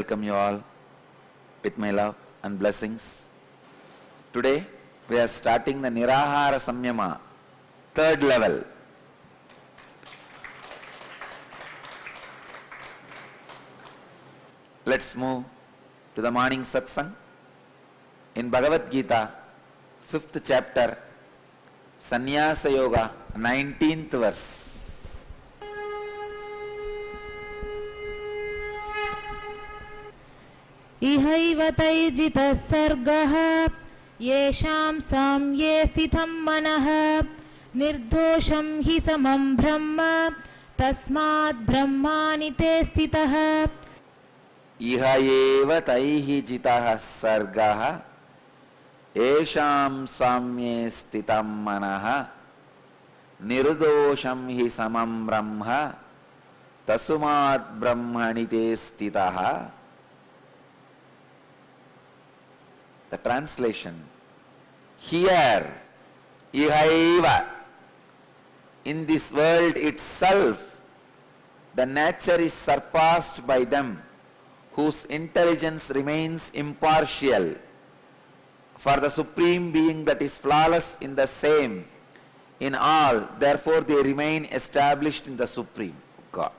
welcome you all with my love and blessings. Today we are starting the Nirahara Samyama, third level. Let's move to the morning satsang. In Bhagavad Gita, 5th chapter, Sannyasa Yoga, 19th verse. इहैव तैर्जितः सर्गः येषां साम्ये स्थितं मनः निर्दोषं हि समं ब्रह्म तस्मात् ब्रह्माणि ते स्थितः. इह एव तैः जितः सर्गः येषां साम्ये स्थितं मनः निर्दोषं हि समं ब्रह्म तस्मात् ब्रह्मणि ते स्थितः. The translation here, ihaiva, in this world itself, the nature is surpassed by them whose intelligence remains impartial. For the Supreme Being that is flawless in the same, in all, therefore they remain established in the Supreme God.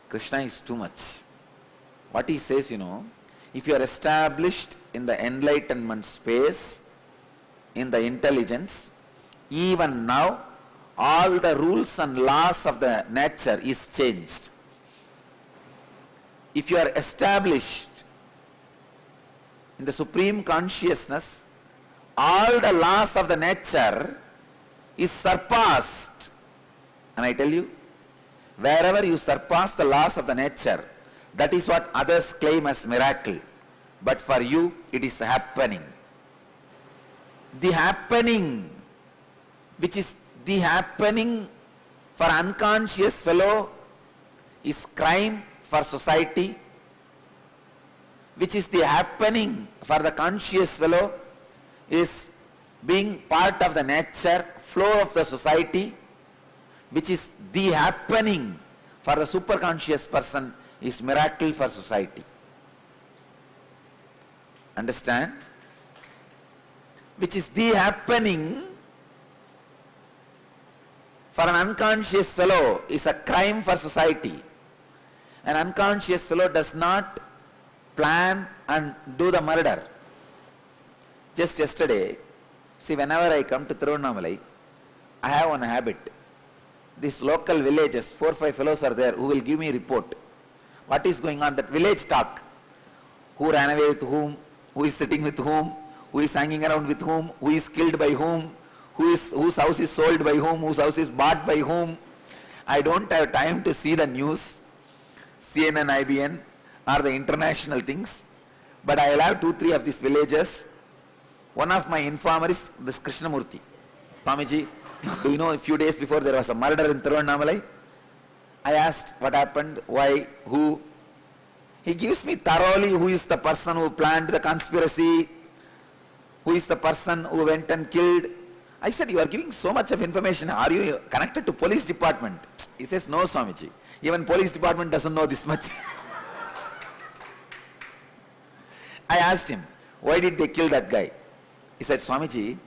Krishna is too much. What he says, if you are established in the enlightenment space, in the intelligence, even now, all the rules and laws of the nature is changed. If you are established in the supreme consciousness, all the laws of the nature is surpassed. And I tell you, wherever you surpass the laws of the nature, that is what others claim as miracle. But for you, it is happening. The happening, which is the happening for unconscious fellow, is crime for society. Which is the happening for the conscious fellow, is being part of the nature, flow of the society. Which is the happening for the superconscious person, is miracle for society. Understand? Which is the happening for an unconscious fellow is a crime for society. An unconscious fellow does not plan and do the murder. Just yesterday, see, whenever I come to Tiruvannamalai, I have one habit. These local villages, 4 or 5 fellows are there who will give me report. What is going on? That village talk. Who ran away with whom? Who is sitting with whom? Who is hanging around with whom? Who is killed by whom? Whose house is sold by whom? Whose house is bought by whom? I don't have time to see the news, CNN, IBN, or the international things. But I will have 2 or 3 of these villages. One of my informer is this Krishnamurti. Swamiji, do you know a few days before there was a murder in Tiruvannamalai? I asked what happened, why, who. He gives me thoroughly who is the person who planned the conspiracy, who is the person who went and killed. I said, you are giving so much of information. Are you connected to police department? He says, no, Swamiji. Even police department doesn't know this much. I asked him, why did they kill that guy? He said, Swamiji,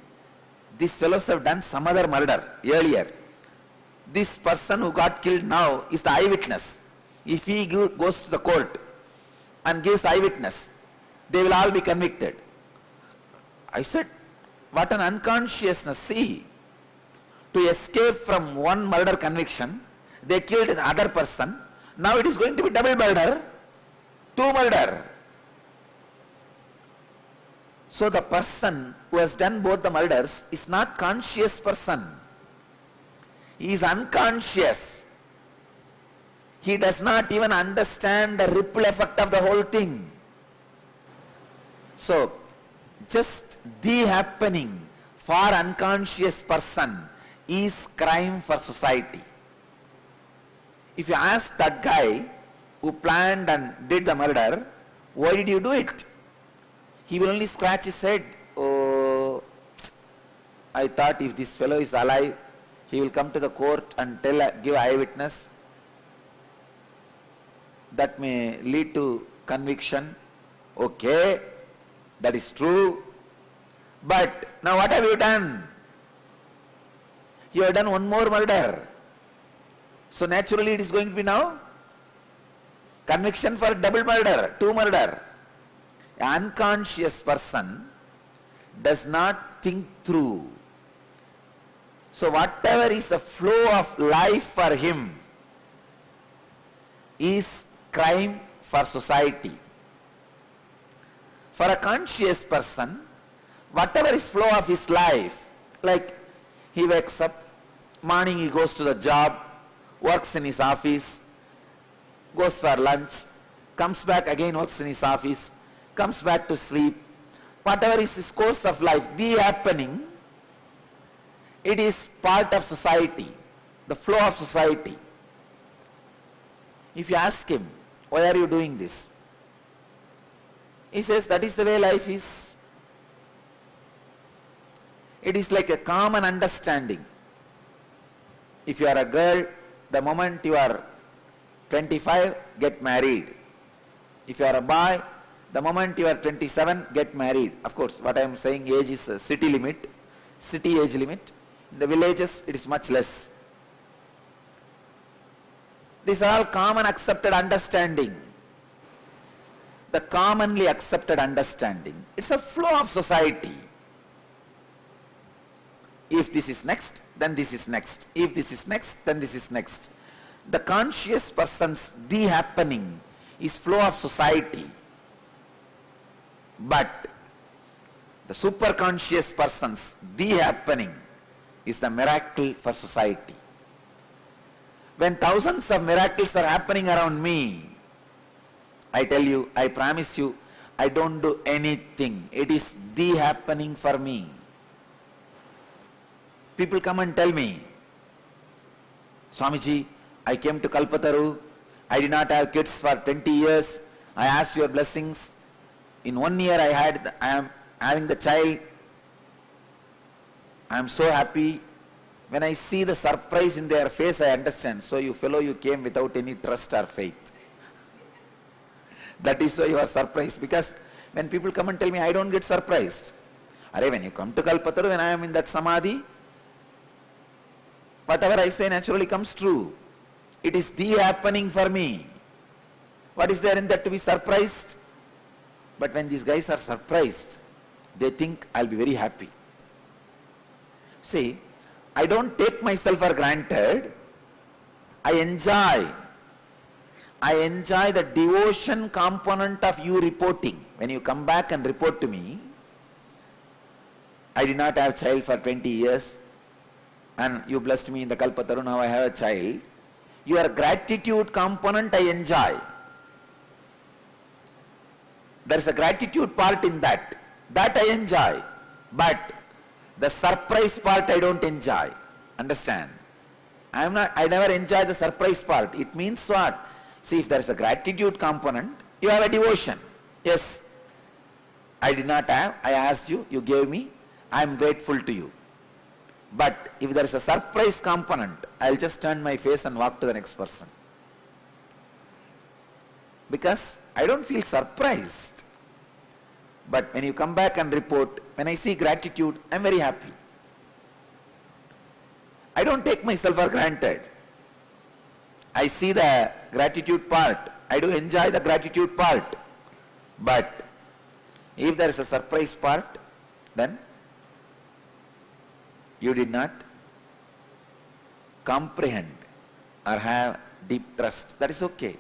these fellows have done some other murder earlier. This person who got killed now is the eyewitness. If he goes to the court and gives eyewitness, they will all be convicted. I said, what an unconsciousness. See, to escape from one murder conviction, they killed the other person. Now it is going to be double murder, 2 murder. So the person who has done both the murders is not conscious person. He is unconscious. He does not even understand the ripple effect of the whole thing. So, just the happening for unconscious person is crime for society. If you ask that guy who planned and did the murder, why did you do it? He will only scratch his head. Oh, I thought if this fellow is alive, he will come to the court and give eyewitness. that may lead to conviction. Okay, that is true. But now what have you done? You have done one more murder. So naturally it is going to be now conviction for double murder, two murder. An unconscious person does not think through. So whatever is the flow of life for him is crime for society. For a conscious person, whatever is flow of his life, like he wakes up, morning he goes to the job, works in his office, goes for lunch, comes back again, works in his office, comes back to sleep. Whatever is his course of life, the happening, it is part of society, the flow of society. If you ask him, why are you doing this? He says, that is the way life is. It is like a common understanding. If you are a girl, the moment you are 25, get married. If you are a boy, the moment you are 27, get married. Of course, what I am saying, age is a city limit, city age limit. In the villages, it is much less. These are all common accepted understanding. The commonly accepted understanding. It's a flow of society. If this is next, then this is next. If this is next, then this is next. The conscious person's the happening is flow of society. But the superconscious person's the happening is the miracle for society. When thousands of miracles are happening around me, I tell you, I promise you, I don't do anything. It is the happening for me. People come and tell me, Swamiji, I came to Kalpataru, I did not have kids for 20 years, I asked your blessings. In 1 year I am having the child. I am so happy. When I see the surprise in their face, I understand. So you fellow, you came without any trust or faith. That is why you are surprised. Because when people come and tell me, I don't get surprised. When you come to Kalpataru, when I am in that samadhi, whatever I say naturally comes true. It is the happening for me. What is there in that to be surprised? But when these guys are surprised, they think I'll be very happy. See, I don't take myself for granted. I enjoy the devotion component of you reporting. When you come back and report to me, I did not have a child for 20 years and you blessed me in the Kalpataru, now I have a child. Your gratitude component I enjoy. There is a gratitude part in that. That I enjoy. But the surprise part I don't enjoy. Understand? I never enjoy the surprise part. It means what? See, if there is a gratitude component, you have a devotion. Yes, I did not have, I asked you, you gave me, I am grateful to you. But if there is a surprise component, I will just turn my face and walk to the next person. Because I don't feel surprised. But when you come back and report, when I see gratitude, I am very happy. I don't take myself for granted. I see the gratitude part. I do enjoy the gratitude part. But if there is a surprise part, then you did not comprehend or have deep trust. That is okay.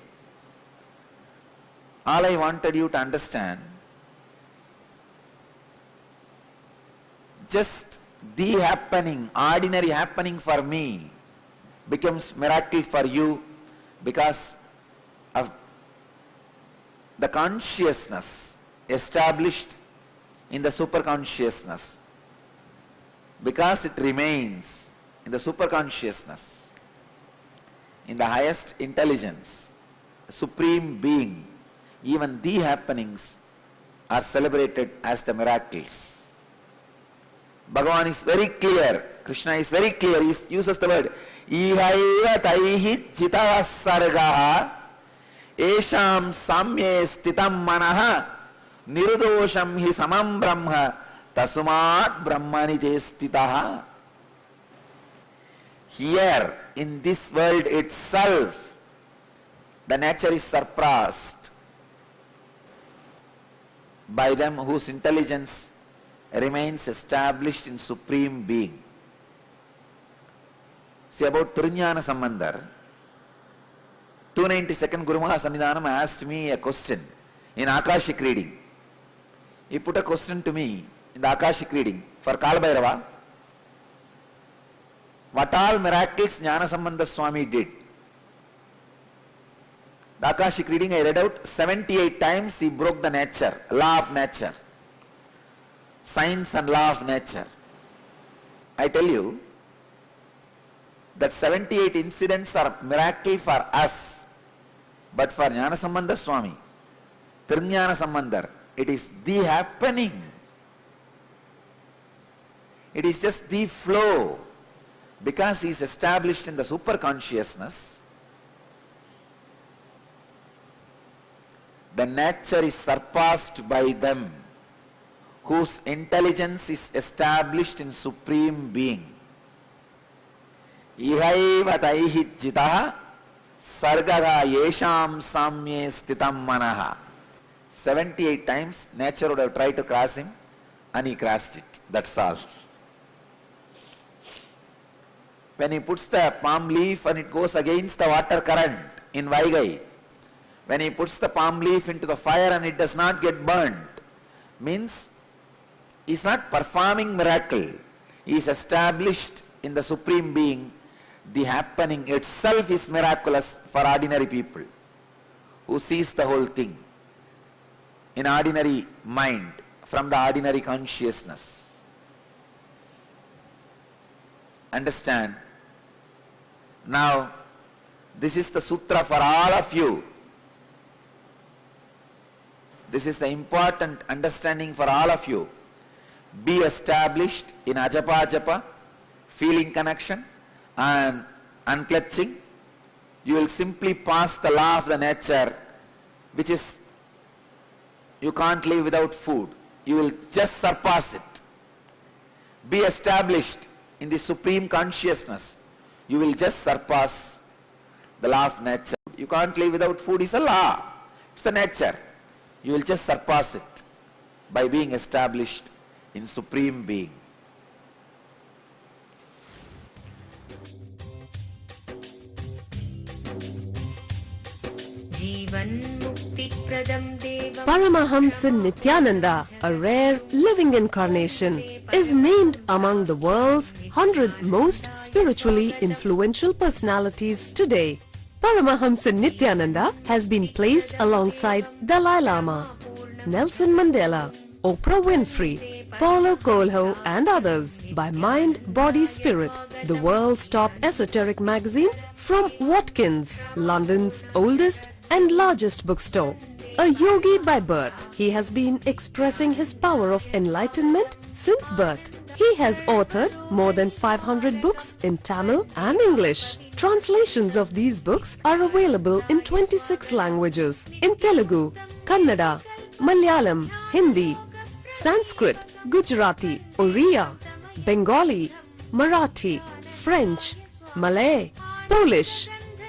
All I wanted you to understand, just the happening, ordinary happening for me becomes miracle for you because of the consciousness established in the superconsciousness. Because it remains in the superconsciousness, in the highest intelligence, the supreme being, even the happenings are celebrated as the miracles. Bhagavan is very clear, Krishna is very clear, he uses the word ihaiva taihi jitavasargaha Esham samye stitam manaha nirdosham hi samam brahma tasumat brahmani te stitaha. Here in this world itself, the nature is surpassed by them whose intelligence remains established in Supreme Being. See about Trinyana Sambandhar, 292nd Guru Maha Sannidhanam asked me a question in Akashic reading. He put a question to me in the Akashic reading for Kala Bhairava. What all miracles Jnana Sambandha Swami did? The Akashic reading I read out 78 times he broke the nature, law of nature, science and law of nature. I tell you that 78 incidents are miracle for us, but for Jnana Sambandha Swami, Trinyana Sambandhar, it is the happening. It is just the flow. Because he is established in the super consciousness, the nature is surpassed by them whose intelligence is established in Supreme Being. Ihaiva taihi jitaha sargaha yesham samye stitam manaha. 78 times nature would have tried to cross him and he crossed it. That's all. When he puts the palm leaf and it goes against the water current in Vaigai, when he puts the palm leaf into the fire and it does not get burnt, means he is not performing miracle. He is established in the Supreme Being. The happening itself is miraculous for ordinary people who sees the whole thing in ordinary mind, from the ordinary consciousness. Understand? Now, this is the sutra for all of you. This is the important understanding for all of you. Be established in ajapa japa, feeling connection and unclutching. You will simply pass the law of the nature, which is you can't live without food. You will just surpass it. Be established in the supreme consciousness. You will just surpass the law of nature. You can't live without food, is a law. It's the nature. You will just surpass it by being established in Supreme Being. Paramahamsa Nityananda, a rare living incarnation, is named among the world's 100 most spiritually influential personalities today. Paramahamsa Nityananda has been placed alongside Dalai Lama, Nelson Mandela, Oprah Winfrey, Paulo Coelho and others by Mind, Body, Spirit, the world's top esoteric magazine from Watkins, London's oldest and largest bookstore. A yogi by birth, he has been expressing his power of enlightenment since birth. He has authored more than 500 books in Tamil and English. Translations of these books are available in 26 languages in Telugu, Kannada, Malayalam, Hindi, Sanskrit, Gujarati, Oriya, Bengali, Marathi, French, Malay, Polish,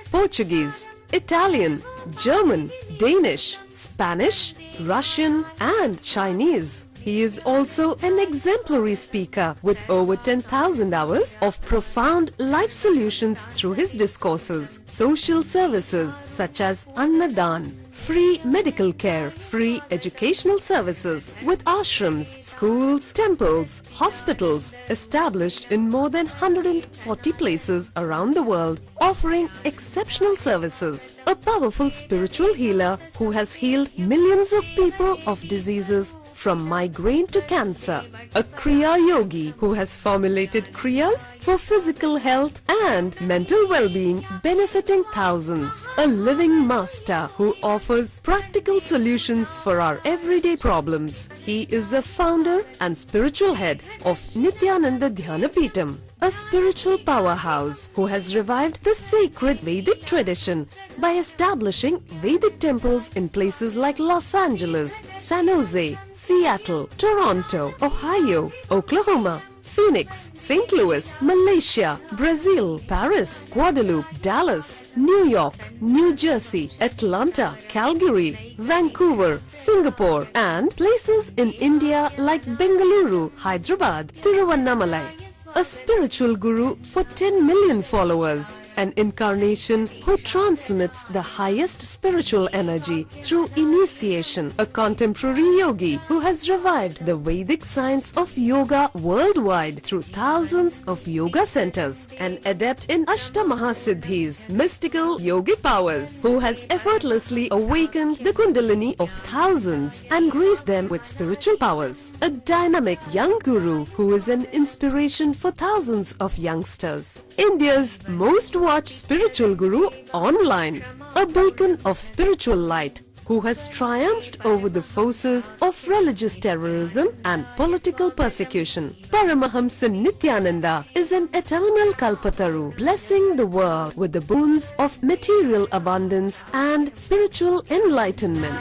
Portuguese, Italian, German, Danish, Spanish, Russian and Chinese. He is also an exemplary speaker with over 10,000 hours of profound life solutions through his discourses. Social services such as Annadan, free medical care, free educational services with ashrams, schools, temples, hospitals established in more than 140 places around the world, offering exceptional services. A powerful spiritual healer who has healed millions of people of diseases from migraine to cancer. A Kriya Yogi who has formulated Kriyas for physical health and mental well-being, benefiting thousands. A living master who offers practical solutions for our everyday problems. He is the founder and spiritual head of Nityananda Dhyanapeetham, a spiritual powerhouse who has revived the sacred Vedic tradition by establishing Vedic temples in places like Los Angeles, San Jose, Seattle, Toronto, Ohio, Oklahoma, Phoenix, St. Louis, Malaysia, Brazil, Paris, Guadeloupe, Dallas, New York, New Jersey, Atlanta, Calgary, Vancouver, Singapore, and places in India like Bengaluru, Hyderabad, Tiruvannamalai. A spiritual guru for 10 million followers, an incarnation who transmits the highest spiritual energy through initiation, a contemporary yogi who has revived the Vedic science of yoga worldwide through thousands of yoga centers, an adept in Ashtamahasiddhis, mystical yogic powers, who has effortlessly awakened the Kundalini of thousands and graced them with spiritual powers, a dynamic young guru who is an inspiration for thousands of youngsters, India's most watched spiritual guru online, a beacon of spiritual light who has triumphed over the forces of religious terrorism and political persecution. Paramahamsa Nityananda is an eternal Kalpataru, blessing the world with the boons of material abundance and spiritual enlightenment.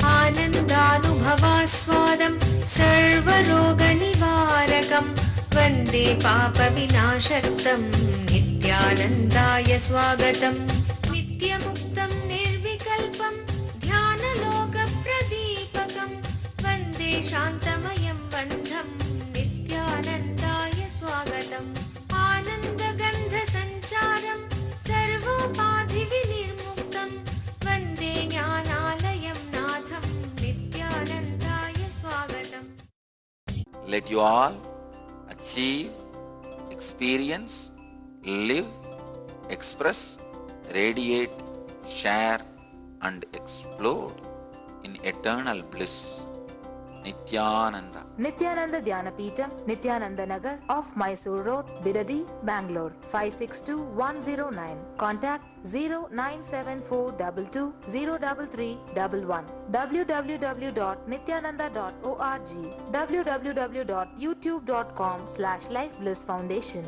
Anandanubhavaswadam sarvaroganivarakam Vande Papa Vinashaktam Nityanandaya Swagatam Nityamuktam Nirvikalpam Dhyanaloka Pradipakam Vande Shantamayam Bandham Nityanandaya Swagatam Anandagandha Sancharam Sarvopadhi Vinirmuktam Vande Jnanalayam Natham Nityanandaya Swagatam. Let you all achieve, experience, live, express, radiate, share and explode in eternal bliss. Nityananda. Nityananda Dhyanapitham, Nityananda Nagar off Mysore Road, Bidadi, Bangalore 562109. Contact 097422033311. www.nityananda.org. www.youtube.com/Life Bliss Foundation.